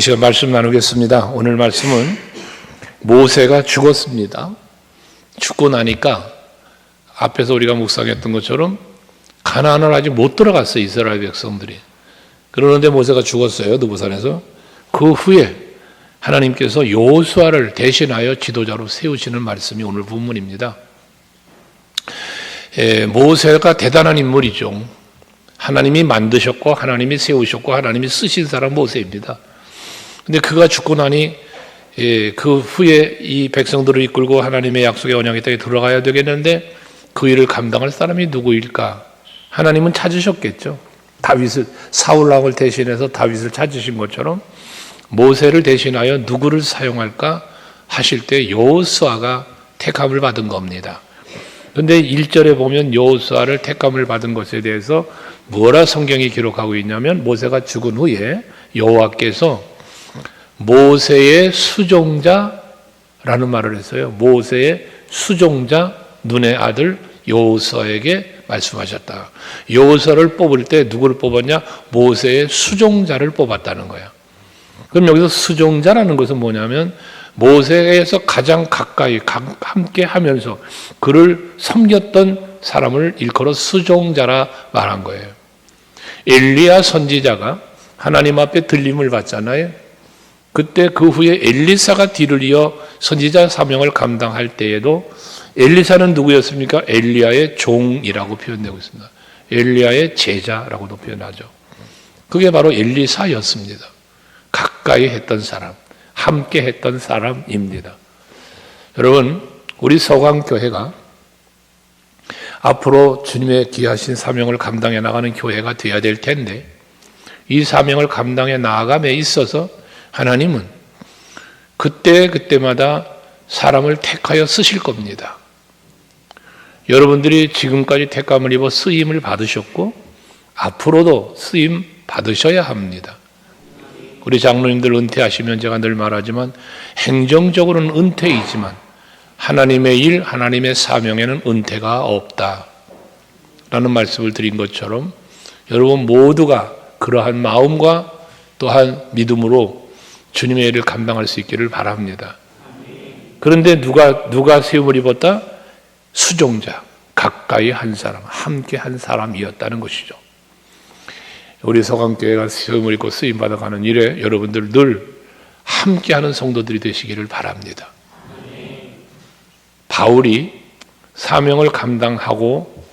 이 시간 말씀 나누겠습니다. 오늘 말씀은 모세가 죽었습니다. 죽고 나니까 앞에서 우리가 묵상했던 것처럼 가나안을 아직 못 들어갔어요, 이스라엘 백성들이. 그러는데 모세가 죽었어요, 느보산에서. 그 후에 하나님께서 여호수아를 대신하여 지도자로 세우시는 말씀이 오늘 본문입니다. 모세가 대단한 인물이죠. 하나님이 만드셨고 하나님이 세우셨고 하나님이 쓰신 사람 모세입니다. 근데 그가 죽고 나니 그 후에 이 백성들을 이끌고 하나님의 약속의 언약의 땅에 들어가야 되겠는데 그 일을 감당할 사람이 누구일까? 하나님은 찾으셨겠죠. 다윗을, 사울 왕을 대신해서 다윗을 찾으신 것처럼 모세를 대신하여 누구를 사용할까 하실 때 여호수아가 택함을 받은 겁니다. 그런데 1절에 보면 여호수아를 택함을 받은 것에 대해서 뭐라 성경이 기록하고 있냐면 모세가 죽은 후에 여호와께서 모세의 수종자라는 말을 했어요. 모세의 수종자 눈의 아들 여호수아에게 말씀하셨다. 여호수아를 뽑을 때 누구를 뽑았냐? 모세의 수종자를 뽑았다는 거야. 그럼 여기서 수종자라는 것은 뭐냐면 모세에서 가장 가까이 함께 하면서 그를 섬겼던 사람을 일컬어 수종자라 말한 거예요. 엘리야 선지자가 하나님 앞에 들림을 받잖아요. 그때 그 후에 엘리사가 뒤를 이어 선지자 사명을 감당할 때에도 엘리사는 누구였습니까? 엘리야의 종이라고 표현되고 있습니다. 엘리야의 제자라고도 표현하죠. 그게 바로 엘리사였습니다. 가까이 했던 사람, 함께 했던 사람입니다. 여러분, 우리 서강교회가 앞으로 주님의 귀하신 사명을 감당해 나가는 교회가 되어야 될 텐데 이 사명을 감당해 나아감에 있어서 하나님은 그때마다 사람을 택하여 쓰실 겁니다. 여러분들이 지금까지 택감을 입어 쓰임을 받으셨고 앞으로도 쓰임 받으셔야 합니다. 우리 장로님들 은퇴하시면 제가 늘 말하지만 행정적으로는 은퇴이지만 하나님의 일, 하나님의 사명에는 은퇴가 없다 라는 말씀을 드린 것처럼 여러분 모두가 그러한 마음과 또한 믿음으로 주님의 일을 감당할 수 있기를 바랍니다. 그런데 누가 세움을 입었다? 수종자, 가까이 한 사람, 함께 한 사람이었다는 것이죠. 우리 서강교회가 세움을 입고 쓰임받아가는 일에 여러분들 늘 함께하는 성도들이 되시기를 바랍니다. 바울이 사명을 감당하고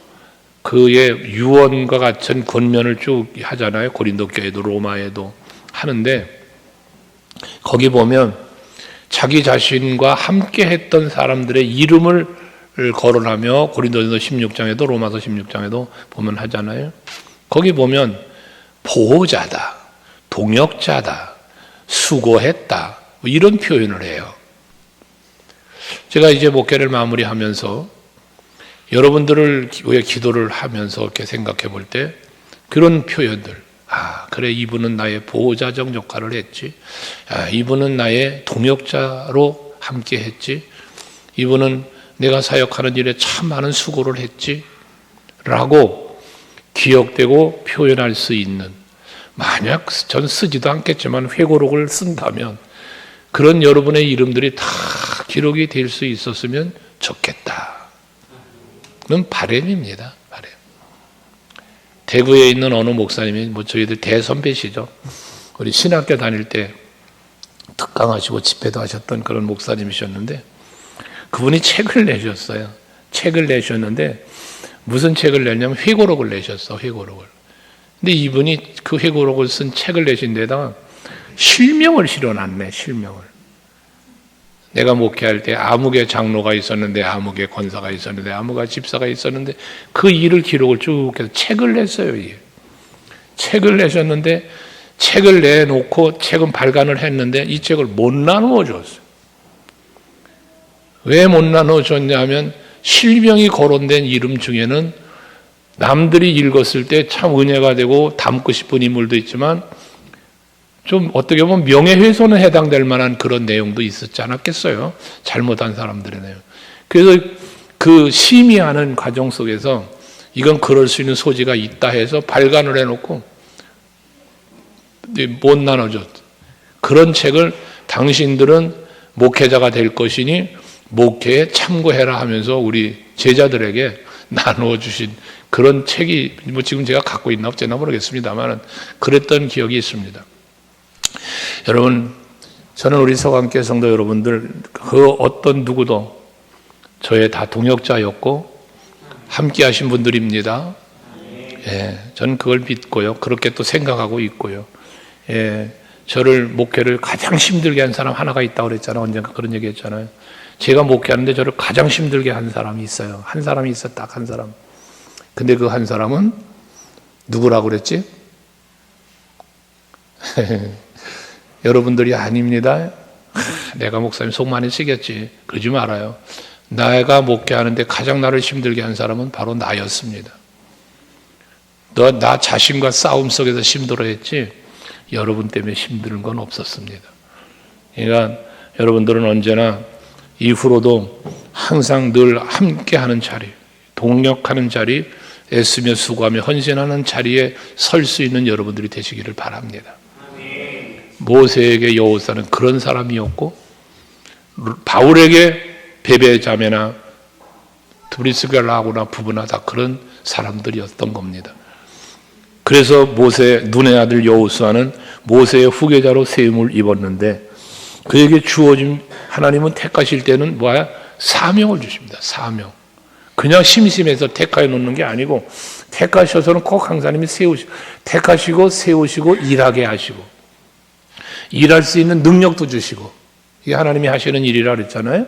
그의 유언과 같은 권면을 쭉 하잖아요. 고린도 교회도 로마에도 하는데 거기 보면 자기 자신과 함께 했던 사람들의 이름을 거론하며 고린도전서 16장에도 로마서 16장에도 보면 하잖아요. 거기 보면 보호자다, 동역자다, 수고했다 이런 표현을 해요. 제가 이제 목회를 마무리하면서 여러분들을 위해 기도를 하면서 이렇게 생각해 볼 때 그런 표현들, 그래 이분은 나의 보호자적 역할을 했지, 이분은 나의 동역자로 함께 했지, 이분은 내가 사역하는 일에 참 많은 수고를 했지 라고 기억되고 표현할 수 있는, 만약 전 쓰지도 않겠지만 회고록을 쓴다면 그런 여러분의 이름들이 다 기록이 될 수 있었으면 좋겠다. 그건 바람입니다. 바람. 대구에 있는 어느 목사님이 저희들 대선배시죠. 우리 신학교 다닐 때 특강하시고 집회도 하셨던 그런 목사님이셨는데 그분이 책을 내셨어요. 책을 내셨는데 무슨 책을 냈냐면 회고록을 내셨어. 회고록을. 근데 이분이 그 회고록을 쓴 책을 내신 데다가 실명을 실어놨네. 실명을. 내가 목회할 때 아무개 장로가 있었는데 아무개 권사가 있었는데 아무가 집사가 있었는데 그 일을 기록을 쭉 해서 책을 냈어요. 책을 내셨는데 책을 내놓고 책은 발간을 했는데 이 책을 못 나누어 줬어요. 왜 못 나누어 줬냐면 실명이 거론된 이름 중에는 남들이 읽었을 때 참 은혜가 되고 닮고 싶은 인물도 있지만 좀 어떻게 보면 명예훼손에 해당될 만한 그런 내용도 있었지 않았겠어요? 잘못한 사람들의 내용. 그래서 그 심의하는 과정 속에서 이건 그럴 수 있는 소지가 있다 해서 발간을 해놓고 못 나눠줬어. 그런 책을 당신들은 목회자가 될 것이니 목회에 참고해라 하면서 우리 제자들에게 나누어 주신 그런 책이 뭐 지금 제가 갖고 있나 없나 모르겠습니다만 그랬던 기억이 있습니다. 여러분, 저는 우리 서강교회 성도 여러분들 그 어떤 누구도 저의 다 동역자였고 함께 하신 분들입니다. 예, 저는 그걸 믿고요. 그렇게 또 생각하고 있고요. 예, 저를 목회를 가장 힘들게 한 사람 하나가 있다고 그랬잖아요. 언젠가 그런 얘기 했잖아요. 제가 목회하는데 저를 가장 힘들게 한 사람이 있어요. 한 사람이 있어, 딱 한 사람. 근데 그 한 사람은 누구라고 그랬지? 여러분들이 아닙니다. 내가 목사님 속 많이 쓰겠지. 그러지 말아요. 내가 목회하는데 가장 나를 힘들게 한 사람은 바로 나였습니다. 나 자신과 싸움 속에서 힘들어했지 여러분 때문에 힘든 건 없었습니다. 그러니까 여러분들은 언제나 이후로도 항상 늘 함께하는 자리, 동력하는 자리, 애쓰며 수고하며 헌신하는 자리에 설 수 있는 여러분들이 되시기를 바랍니다. 모세에게 여호사는 그런 사람이었고 바울에게 베베 자매나 브리스갈라하고나 부부나 다 그런 사람들이었던 겁니다. 그래서 모세 눈의 아들 여호수아는 모세의 후계자로 세움을 입었는데 그에게 주어진 하나님은 택하실 때는 뭐야? 사명을 주십니다. 사명. 그냥 심심해서 택하여 놓는 게 아니고 택하셔서는 꼭 하나님이 택하시고 세우시고 일하게 하시고 일할 수 있는 능력도 주시고 이게 하나님이 하시는 일이라 그랬잖아요.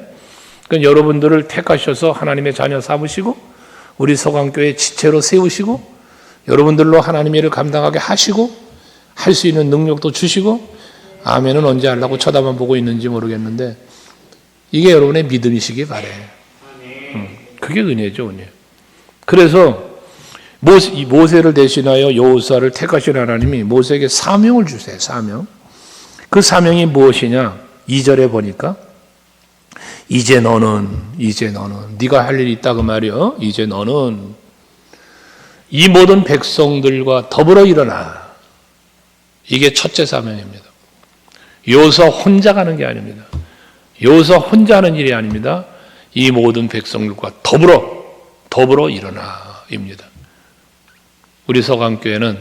그러니까 여러분들을 택하셔서 하나님의 자녀 삼으시고 우리 서강교회 지체로 세우시고 여러분들로 하나님의 일을 감당하게 하시고 할 수 있는 능력도 주시고 아멘은 언제 하려고 쳐다만 보고 있는지 모르겠는데 이게 여러분의 믿음이시기 바래요. 그게 은혜죠, 은혜. 그래서 모세를 대신하여 여호수아를 택하신 하나님이 모세에게 사명을 주세요. 사명. 그 사명이 무엇이냐? 2절에 보니까 이제 너는 네가 할 일이 있다 그 말이요. 이제 너는 이 모든 백성들과 더불어 일어나. 이게 첫째 사명입니다. 여호수아 혼자 가는 게 아닙니다. 여호수아 혼자 하는 일이 아닙니다. 이 모든 백성들과 더불어 일어나입니다. 우리 서강교회는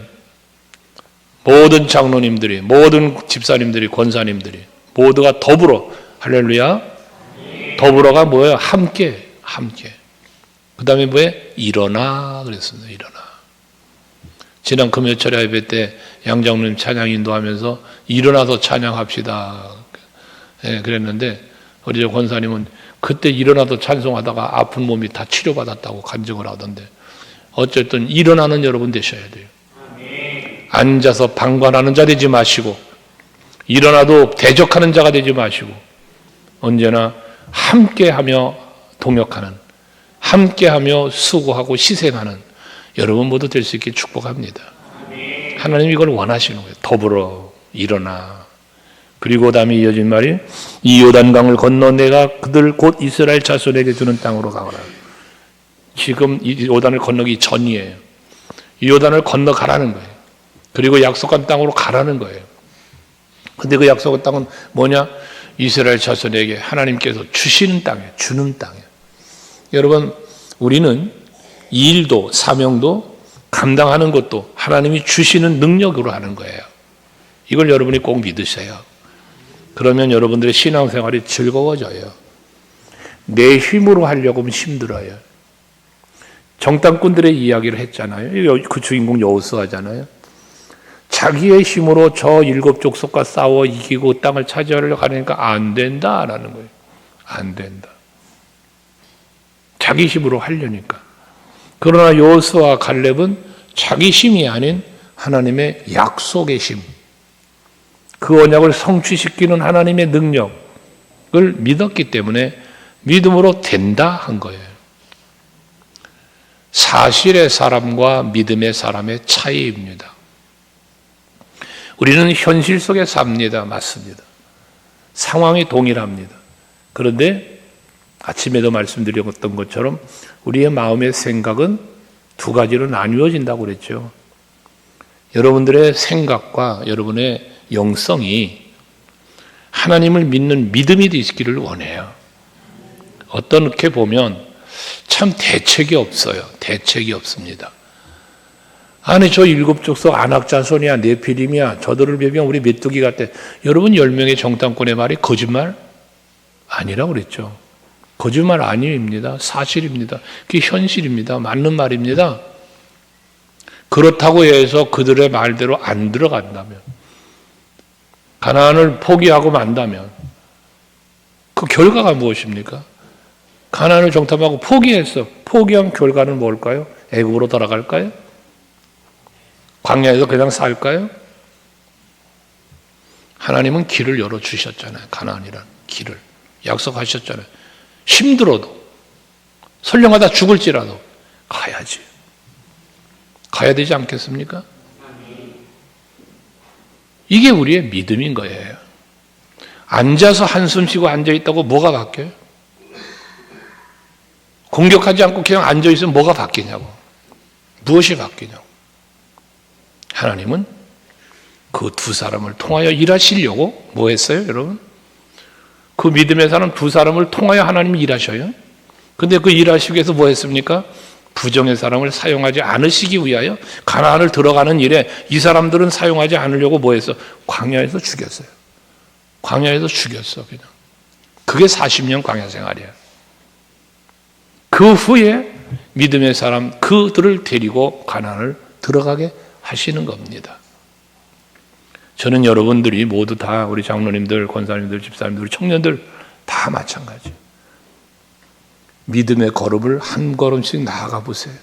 모든 장로님들이, 모든 집사님들이, 권사님들이 모두가 더불어 할렐루야. 더불어가 뭐예요? 함께. 그 다음에 뭐예요? 일어나 그랬습니다. 일어나. 지난 금요철 예배 때 양장로님 찬양 인도하면서 일어나서 찬양합시다. 예, 그랬는데 우리 권사님은 그때 일어나서 찬송하다가 아픈 몸이 다 치료받았다고 간증을 하던데 어쨌든 일어나는 여러분 되셔야 돼요. 앉아서 방관하는 자 되지 마시고 일어나도 대적하는 자가 되지 마시고 언제나 함께하며 동역하는 함께하며 수고하고 희생하는 여러분 모두 될 수 있게 축복합니다. 하나님 이걸 원하시는 거예요. 더불어 일어나. 그리고 다음에 이어진 말이 이 요단강을 건너 내가 그들 곧 이스라엘 자손에게 주는 땅으로 가거라. 지금 이 요단을 건너기 전이에요. 이 요단을 건너가라는 거예요. 그리고 약속한 땅으로 가라는 거예요. 근데 그 약속한 땅은 뭐냐? 이스라엘 자손에게 하나님께서 주시는 땅이에요. 주는 땅이에요. 여러분, 우리는 이 일도 사명도 감당하는 것도 하나님이 주시는 능력으로 하는 거예요. 이걸 여러분이 꼭 믿으세요. 그러면 여러분들의 신앙생활이 즐거워져요. 내 힘으로 하려고 하면 힘들어요. 정탐꾼들의 이야기를 했잖아요. 그 주인공 여호수아잖아요. 자기의 힘으로 저 7 족속과 싸워 이기고 땅을 차지하려고 하니까 안 된다라는 거예요. 안 된다. 자기 힘으로 하려니까. 그러나 여호수아와 갈렙은 자기 힘이 아닌 하나님의 약속의 힘, 그 언약을 성취시키는 하나님의 능력을 믿었기 때문에 믿음으로 된다 한 거예요. 사실의 사람과 믿음의 사람의 차이입니다. 우리는 현실 속에 삽니다. 맞습니다. 상황이 동일합니다. 그런데 아침에도 말씀드렸던 것처럼 우리의 마음의 생각은 두 가지로 나뉘어진다고 그랬죠. 여러분들의 생각과 여러분의 영성이 하나님을 믿는 믿음이 있기를 원해요. 어떻게 보면 참 대책이 없어요. 대책이 없습니다. 아니 저 7족속 안악자손이야 네피림이야 저들을 비비면 우리 메뚜기 같아. 여러분 10명의 정탐꾼의 말이 거짓말? 아니라고 그랬죠. 거짓말 아닙니다. 사실입니다. 그게 현실입니다. 맞는 말입니다. 그렇다고 해서 그들의 말대로 안 들어간다면, 가나안을 포기하고 만다면 그 결과가 무엇입니까? 가나안을 정탐하고 포기했어. 포기한 결과는 뭘까요? 애굽으로 돌아갈까요? 광야에서 그냥 살까요? 하나님은 길을 열어주셨잖아요. 가나안이라는 길을 약속하셨잖아요. 힘들어도 설령하다 죽을지라도 가야지. 가야 되지 않겠습니까? 이게 우리의 믿음인 거예요. 앉아서 한숨 쉬고 앉아있다고 뭐가 바뀌어요? 공격하지 않고 그냥 앉아있으면 뭐가 바뀌냐고. 무엇이 바뀌냐고. 하나님은 그 두 사람을 통하여 일하시려고 뭐 했어요, 여러분? 그 믿음의 사람 두 사람을 통하여 하나님이 일하셔요. 근데 그 일하시기 위해서 뭐 했습니까? 부정의 사람을 사용하지 않으시기 위하여 가나안을 들어가는 일에 이 사람들은 사용하지 않으려고 뭐 했어? 광야에서 죽였어요. 광야에서 죽였어, 그냥. 그게 40년 광야 생활이야. 그 후에 믿음의 사람 그들을 데리고 가나안을 들어가게 하시는 겁니다. 저는 여러분들이 모두 다 우리 장로님들, 권사님들, 집사님들, 우리 청년들 다 마찬가지. 믿음의 걸음을 한 걸음씩 나아가 보세요.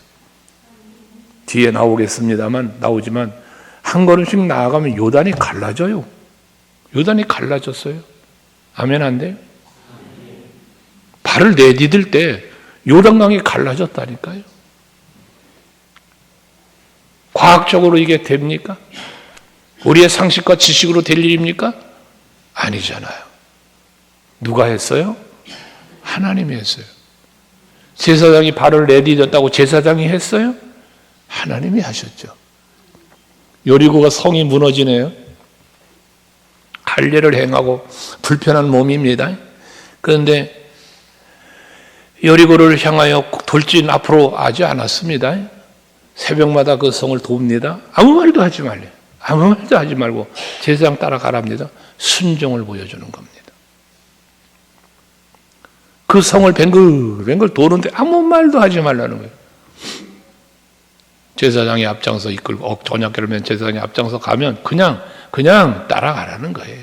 뒤에 나오지만 한 걸음씩 나아가면 요단이 갈라져요. 요단이 갈라졌어요. 아멘 안 돼요? 발을 내디딜 때 요단강이 갈라졌다니까요. 과학적으로 이게 됩니까? 우리의 상식과 지식으로 될 일입니까? 아니잖아요. 누가 했어요? 하나님이 했어요. 제사장이 발을 내디뎠다고 제사장이 했어요? 하나님이 하셨죠. 여리고가 성이 무너지네요. 할례를 행하고 불편한 몸입니다. 그런데 여리고를 향하여 돌진 앞으로 하지 않았습니다. 새벽마다 그 성을 돕니다. 아무 말도 하지 말래요. 아무 말도 하지 말고 제사장 따라가랍니다. 순종을 보여주는 겁니다. 그 성을 뱅글뱅글 도는데 아무 말도 하지 말라는 거예요. 제사장이 앞장서 이끌고 저녁을 면 제사장이 앞장서 가면 그냥 따라가라는 거예요.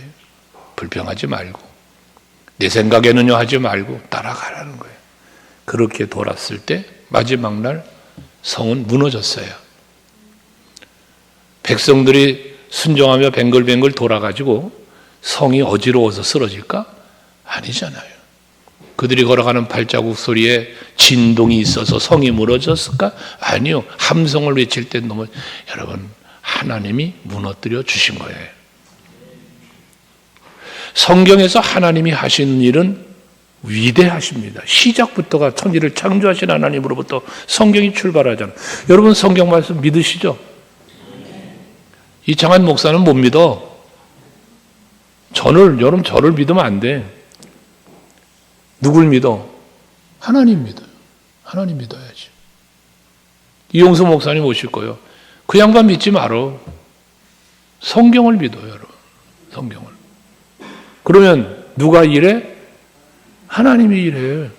불평하지 말고 내 생각에는요 하지 말고 따라가라는 거예요. 그렇게 돌았을 때 마지막 날 성은 무너졌어요. 백성들이 순종하며 뱅글뱅글 돌아가지고 성이 어지러워서 쓰러질까? 아니잖아요. 그들이 걸어가는 발자국 소리에 진동이 있어서 성이 무너졌을까? 아니요. 함성을 외칠 때 여러분 하나님이 무너뜨려 주신 거예요. 성경에서 하나님이 하시는 일은 위대하십니다. 시작부터가 천지를 창조하신 하나님으로부터 성경이 출발하잖아요. 여러분 성경 말씀 믿으시죠? 이창한 목사는 못 믿어. 여러분 저를 믿으면 안 돼. 누굴 믿어? 하나님 믿어요. 하나님 믿어야지. 이용수 목사님 오실 거예요. 그 양반 믿지 말어. 성경을 믿어요, 여러분. 성경을. 그러면 누가 일해? 하나님이 일해.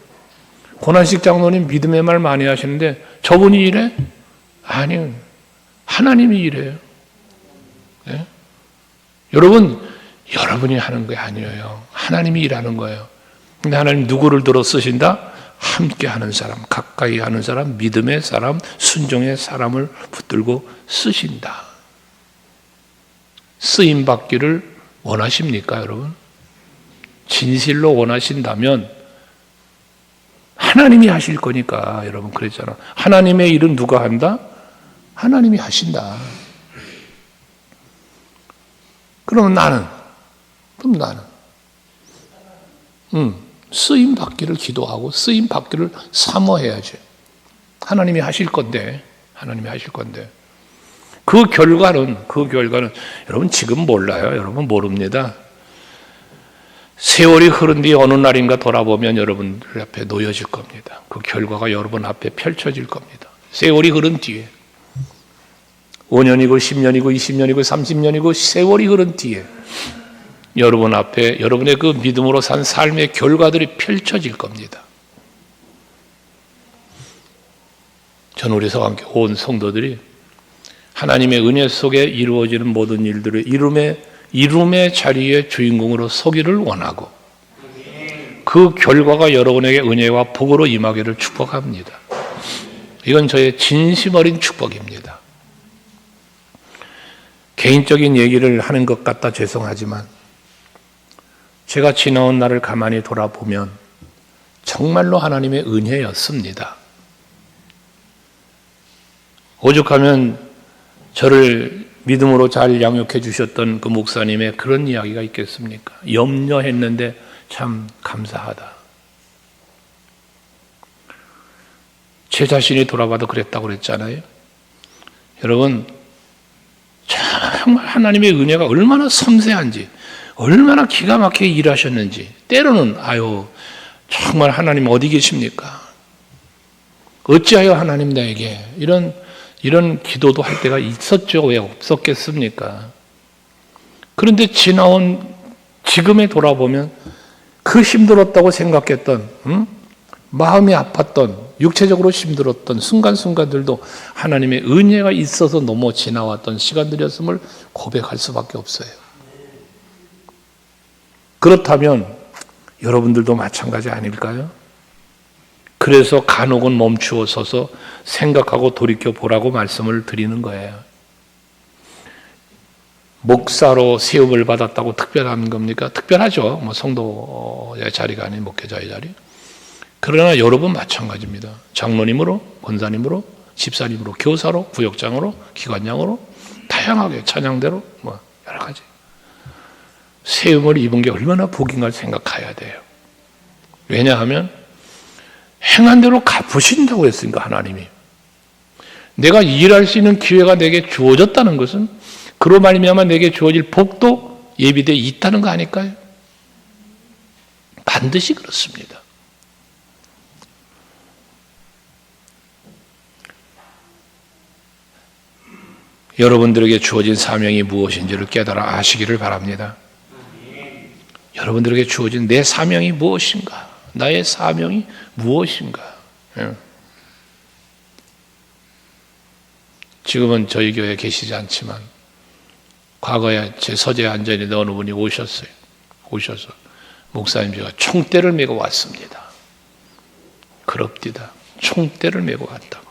고난식 장로님 믿음의 말 많이 하시는데 저분이 일해? 아니요. 하나님이 일해요. 네? 여러분이 하는 게 아니에요. 하나님이 일하는 거예요. 근데 하나님 누구를 들어 쓰신다? 함께 하는 사람, 가까이 하는 사람, 믿음의 사람, 순종의 사람을 붙들고 쓰신다. 쓰임 받기를 원하십니까, 여러분? 진실로 원하신다면 하나님이 하실 거니까. 여러분 그랬잖아. 하나님의 일은 누가 한다? 하나님이 하신다. 그럼 나는 쓰임 받기를 기도하고 쓰임 받기를 사모해야지. 하나님이 하실 건데 그 결과는 여러분 지금 몰라요. 여러분 모릅니다. 세월이 흐른 뒤 어느 날인가 돌아보면 여러분들 앞에 놓여질 겁니다. 그 결과가 여러분 앞에 펼쳐질 겁니다. 세월이 흐른 뒤에 5년이고 10년이고 20년이고 30년이고 세월이 흐른 뒤에 여러분 앞에 여러분의 그 믿음으로 산 삶의 결과들이 펼쳐질 겁니다. 전 우리 서강교회 온 성도들이 하나님의 은혜 속에 이루어지는 모든 일들을 이룸의 자리에 주인공으로 서기를 원하고 그 결과가 여러분에게 은혜와 복으로 임하기를 축복합니다. 이건 저의 진심 어린 축복입니다. 개인적인 얘기를 하는 것 같다 죄송하지만 제가 지나온 날을 가만히 돌아보면 정말로 하나님의 은혜였습니다. 오죽하면 저를 믿음으로 잘 양육해 주셨던 그 목사님의 그런 이야기가 있겠습니까? 염려했는데 참 감사하다. 제 자신이 돌아봐도 그랬다고 그랬잖아요. 여러분 정말 하나님의 은혜가 얼마나 섬세한지 얼마나 기가 막히게 일하셨는지 때로는 정말 하나님 어디 계십니까? 어찌하여 하나님 나에게 이런 기도도 할 때가 있었죠. 왜 없었겠습니까? 그런데 지나온 지금에 돌아보면 그 힘들었다고 생각했던 마음이 아팠던 육체적으로 힘들었던 순간순간들도 하나님의 은혜가 있어서 넘어 지나왔던 시간들이었음을 고백할 수밖에 없어요. 그렇다면 여러분들도 마찬가지 아닐까요? 그래서 간혹은 멈추어 서서 생각하고 돌이켜보라고 말씀을 드리는 거예요. 목사로 세움을 받았다고 특별한 겁니까? 특별하죠. 성도의 자리가 아닌 목회자의 자리. 그러나 여러분 마찬가지입니다. 장로님으로, 권사님으로, 집사님으로, 교사로, 구역장으로, 기관장으로 다양하게 찬양대로 여러 가지 세움을 입은 게 얼마나 복인가 생각해야 돼요. 왜냐하면 행한 대로 갚으신다고 했으니까 하나님이. 내가 일할 수 있는 기회가 내게 주어졌다는 것은 그로 말미암아 내게 주어질 복도 예비되어 있다는 거 아닐까요? 반드시 그렇습니다. 여러분들에게 주어진 사명이 무엇인지를 깨달아 아시기를 바랍니다. 여러분들에게 주어진 내 사명이 무엇인가? 나의 사명이 무엇인가? 지금은 저희 교회에 계시지 않지만 과거에 제 서재에 앉아있는 어느 분이 오셔서 목사님 제가 총대를 메고 왔습니다. 그럽디다. 총대를 메고 왔다고.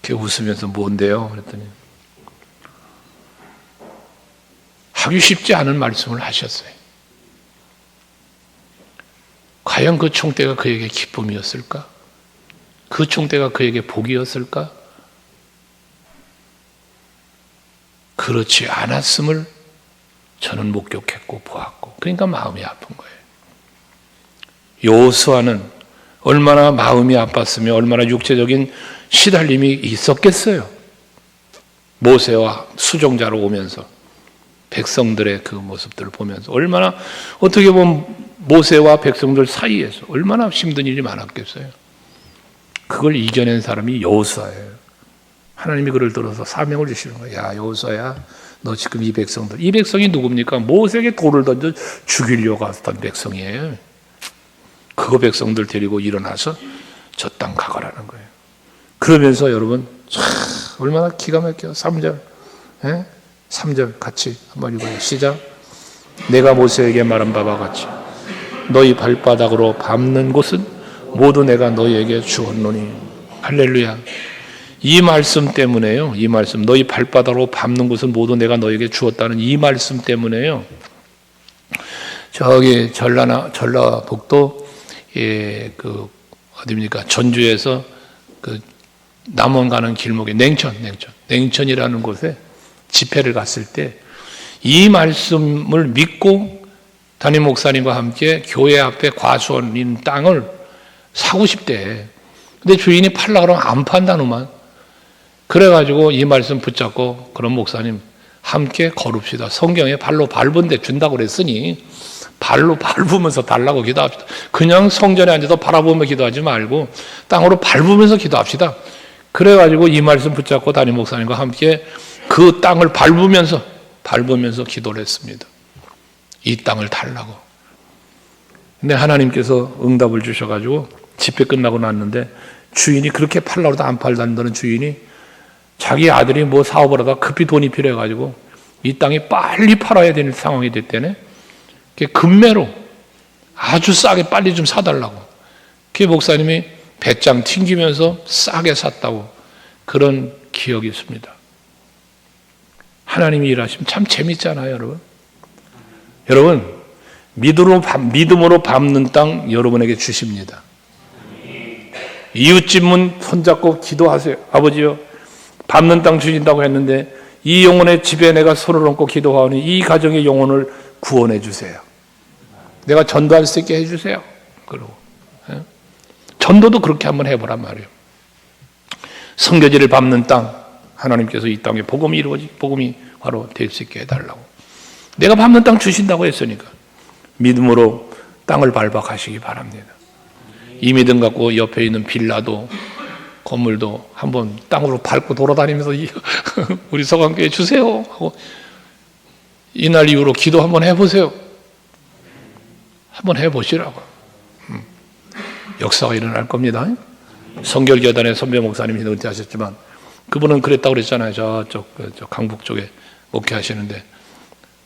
그게 웃으면서 뭔데요? 그랬더니 하기 쉽지 않은 말씀을 하셨어요. 과연 그 총대가 그에게 기쁨이었을까? 그 총대가 그에게 복이었을까? 그렇지 않았음을 저는 목격했고 보았고 그러니까 마음이 아픈 거예요. 여호수아는 얼마나 마음이 아팠으며 얼마나 육체적인 시달림이 있었겠어요. 모세와 수종자로 오면서 백성들의 그 모습들을 보면서 얼마나 어떻게 보면 모세와 백성들 사이에서 얼마나 힘든 일이 많았겠어요. 그걸 이겨낸 사람이 여호수아예요. 하나님이 그를 들어서 사명을 주시는 거예요. 야 여호수아야, 너 지금 이 백성이 누굽니까? 모세에게 돌을 던져 죽이려고 했던 백성이에요. 그 백성들 데리고 일어나서 저 땅 가거라는 거예요. 그러면서 여러분 얼마나 기가 막혀요. 3절 3절 같이 한번 읽어요. 시작. 내가 모세에게 말한 바와 같이 너희 발바닥으로 밟는 곳은 모두 내가 너희에게 주었노니. 할렐루야. 이 말씀 때문에요. 이 말씀 너희 발바닥으로 밟는 곳은 모두 내가 너희에게 주었다는 이 말씀 때문에요. 저기 전라북도 그 어디입니까? 전주에서 그 남원 가는 길목에 냉천이라는 곳에 집회를 갔을 때 이 말씀을 믿고 담임 목사님과 함께 교회 앞에 과수원인 땅을 사고 싶대. 근데 주인이 팔라 그러면 안 판다누만. 그래가지고 이 말씀 붙잡고 그런 목사님 함께 걸읍시다. 성경에 발로 밟은 데 준다고 그랬으니 발로 밟으면서 달라고 기도합시다. 그냥 성전에 앉아서 바라보며 기도하지 말고 땅으로 밟으면서 기도합시다. 그래가지고 이 말씀 붙잡고 담임 목사님과 함께 그 땅을 밟으면서 기도를 했습니다. 이 땅을 달라고. 근데 하나님께서 응답을 주셔가지고 집회 끝나고 났는데 주인이 그렇게 팔라고 해도 안 팔다는 주인이 자기 아들이 뭐 사업을 하다가 급히 돈이 필요해가지고 이 땅이 빨리 팔아야 되는 상황이 됐대네. 금매로 아주 싸게 빨리 좀 사달라고. 그 목사님이 배짱 튕기면서 싸게 샀다고 그런 기억이 있습니다. 하나님이 일하시면 참 재밌잖아요, 여러분. 여러분, 믿음으로 밟는 땅 여러분에게 주십니다. 이웃집문 손잡고 기도하세요. 아버지요, 밟는 땅 주신다고 했는데 이 영혼의 집에 내가 손을 얹고 기도하오니 이 가정의 영혼을 구원해 주세요. 내가 전도할 수 있게 해주세요. 그러고 전도도 그렇게 한번 해보란 말이에요. 성교지를 밟는 땅, 하나님께서 이 땅에 복음이 바로 될 수 있게 해달라고. 내가 밟는 땅 주신다고 했으니까 믿음으로 땅을 밟아 가시기 바랍니다. 이 믿음 갖고 옆에 있는 빌라도 건물도 한번 땅으로 밟고 돌아다니면서 우리 서강교회 주세요 하고 이날 이후로 기도 한번 해보세요. 한번 해보시라고. 역사가 일어날 겁니다. 성결교단의 선배 목사님이 은퇴하셨지만 그분은 그랬다고 그랬잖아요. 저쪽 강북 쪽에 목회하시는데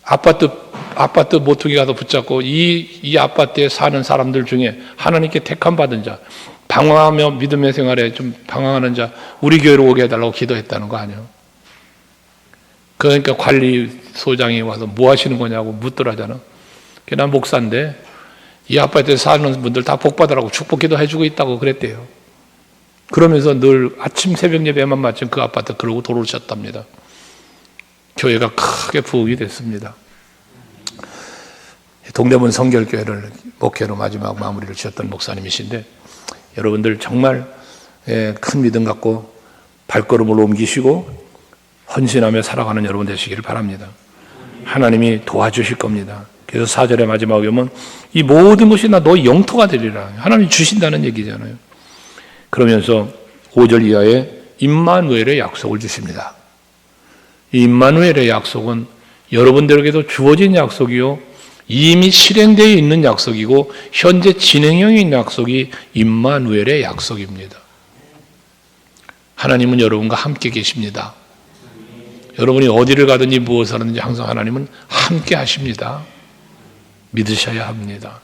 아파트 모퉁이 가서 붙잡고 이 아파트에 사는 사람들 중에 하나님께 택함 받은 자, 방황하며 믿음의 생활에 좀 방황하는 자, 우리 교회로 오게 해달라고 기도했다는 거 아니에요? 그러니까 관리소장이 와서 뭐 하시는 거냐고 묻더라잖아. 난 목사인데 이 아파트에 사는 분들 다 복 받으라고 축복 기도 해주고 있다고 그랬대요. 그러면서 늘 아침 새벽 예배만 마친 그 아파트 그러고 돌아오셨답니다. 교회가 크게 부흥이 됐습니다. 동대문 성결교회를 목회로 마지막 마무리를 지었던 목사님이신데 여러분들 정말 큰 믿음 갖고 발걸음을 옮기시고 헌신하며 살아가는 여러분 되시기를 바랍니다. 하나님이 도와주실 겁니다. 그래서 4절의 마지막에 오면 이 모든 것이 나 너의 영토가 되리라. 하나님이 주신다는 얘기잖아요. 그러면서 5절 이하에 임마누엘의 약속을 주십니다. 이 임마누엘의 약속은 여러분들에게도 주어진 약속이요, 이미 실행되어 있는 약속이고 현재 진행형인 있는 약속이 임마누엘의 약속입니다. 하나님은 여러분과 함께 계십니다. 여러분이 어디를 가든지 무엇을 하든지 항상 하나님은 함께 하십니다. 믿으셔야 합니다.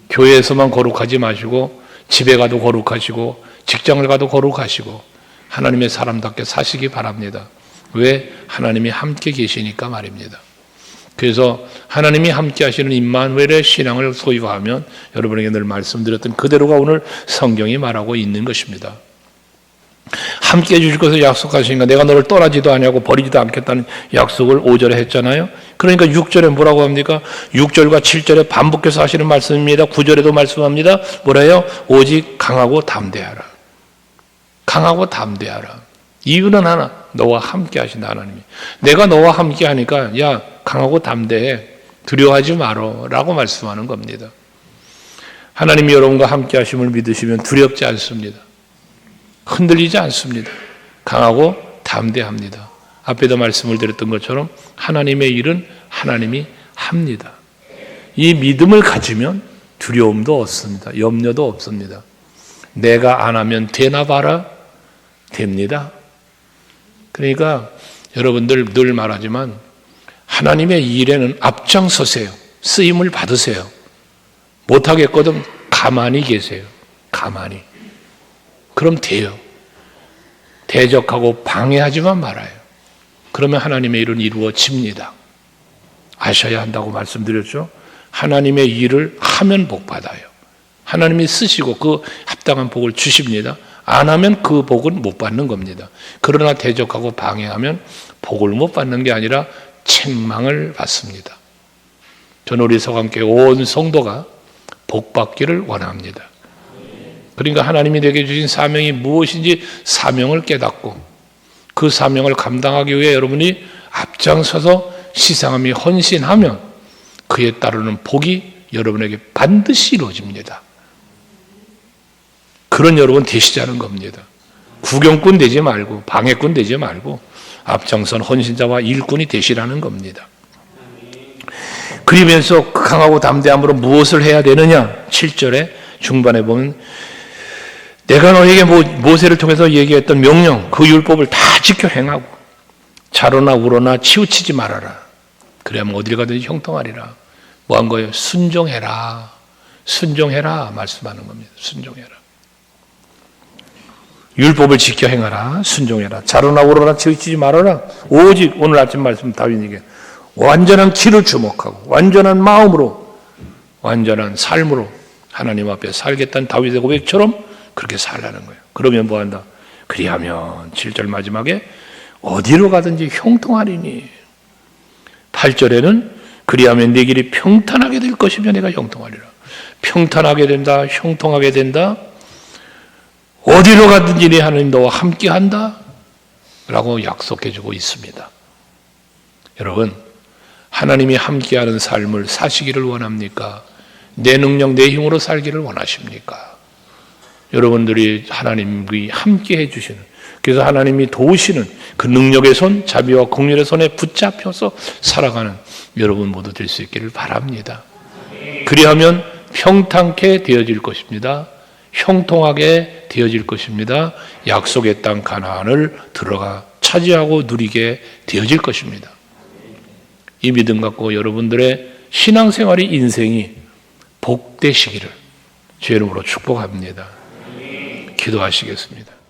교회에서만 거룩하지 마시고 집에 가도 거룩하시고 직장을 가도 거룩하시고 하나님의 사람답게 사시기 바랍니다. 왜? 하나님이 함께 계시니까 말입니다. 그래서 하나님이 함께 하시는 임마누엘의 신앙을 소유하면 여러분에게 늘 말씀드렸던 그대로가 오늘 성경이 말하고 있는 것입니다. 함께 해주실 것을 약속하시니까 내가 너를 떠나지도 아니하고 버리지도 않겠다는 약속을 5절에 했잖아요. 그러니까 6절에 뭐라고 합니까? 6절과 7절에 반복해서 하시는 말씀입니다. 9절에도 말씀합니다. 뭐래요? 오직 강하고 담대하라. 강하고 담대하라. 이유는 하나, 너와 함께 하신다. 하나님이 내가 너와 함께 하니까 야 강하고 담대해, 두려워하지 마라 라고 말씀하는 겁니다. 하나님이 여러분과 함께 하심을 믿으시면 두렵지 않습니다. 흔들리지 않습니다. 강하고 담대합니다. 앞에도 말씀을 드렸던 것처럼 하나님의 일은 하나님이 합니다. 이 믿음을 가지면 두려움도 없습니다. 염려도 없습니다. 내가 안 하면 되나 봐라? 됩니다. 그러니까 여러분들 늘 말하지만 하나님의 일에는 앞장서세요. 쓰임을 받으세요. 못하겠거든 가만히 계세요. 가만히. 그럼 돼요. 대적하고 방해하지만 말아요. 그러면 하나님의 일은 이루어집니다. 아셔야 한다고 말씀드렸죠. 하나님의 일을 하면 복 받아요. 하나님이 쓰시고 그 합당한 복을 주십니다. 안 하면 그 복은 못 받는 겁니다. 그러나 대적하고 방해하면 복을 못 받는 게 아니라 책망을 받습니다. 저는 우리 서강교회 온 성도가 복 받기를 원합니다. 그러니까 하나님이 내게 주신 사명이 무엇인지 사명을 깨닫고 그 사명을 감당하기 위해 여러분이 앞장서서 시상함이 헌신하면 그에 따르는 복이 여러분에게 반드시 이루어집니다. 그런 여러분 되시자는 겁니다. 구경꾼 되지 말고 방해꾼 되지 말고 앞장선 헌신자와 일꾼이 되시라는 겁니다. 그러면서 강하고 담대함으로 무엇을 해야 되느냐? 7절에 중반에 보면 내가 너에게 모세를 통해서 얘기했던 명령, 그 율법을 다 지켜 행하고 자로나 우로나 치우치지 말아라. 그래야만 어딜 가든지 형통하리라. 뭐 한 거예요? 순종해라. 순종해라 말씀하는 겁니다. 순종해라. 율법을 지켜 행하라. 순종해라. 자로나 우로나 치우치지 말아라. 오직 오늘 아침 말씀 다윗에게 완전한 길을 주목하고 완전한 마음으로 완전한 삶으로 하나님 앞에 살겠다는 다윗의 고백처럼 그렇게 살라는 거예요. 그러면 뭐한다? 그리하면 7절 마지막에 어디로 가든지 형통하리니 8절에는 그리하면 네 길이 평탄하게 될 것이며 내가 형통하리라. 평탄하게 된다. 형통하게 된다. 어디로 가든지 네 하나님 너와 함께한다 라고 약속해주고 있습니다. 여러분, 하나님이 함께하는 삶을 사시기를 원합니까? 내 능력, 내 힘으로 살기를 원하십니까? 여러분들이 하나님이 함께해 주시는, 그래서 하나님이 도우시는 그 능력의 손, 자비와 긍휼의 손에 붙잡혀서 살아가는 여러분 모두 될 수 있기를 바랍니다. 그리하면 평탄케 되어질 것입니다. 형통하게 되어질 것입니다. 약속의 땅 가나안을 들어가 차지하고 누리게 되어질 것입니다. 이 믿음 갖고 여러분들의 신앙생활이 인생이 복되시기를 주의 이름으로 축복합니다. 기도하시겠습니다.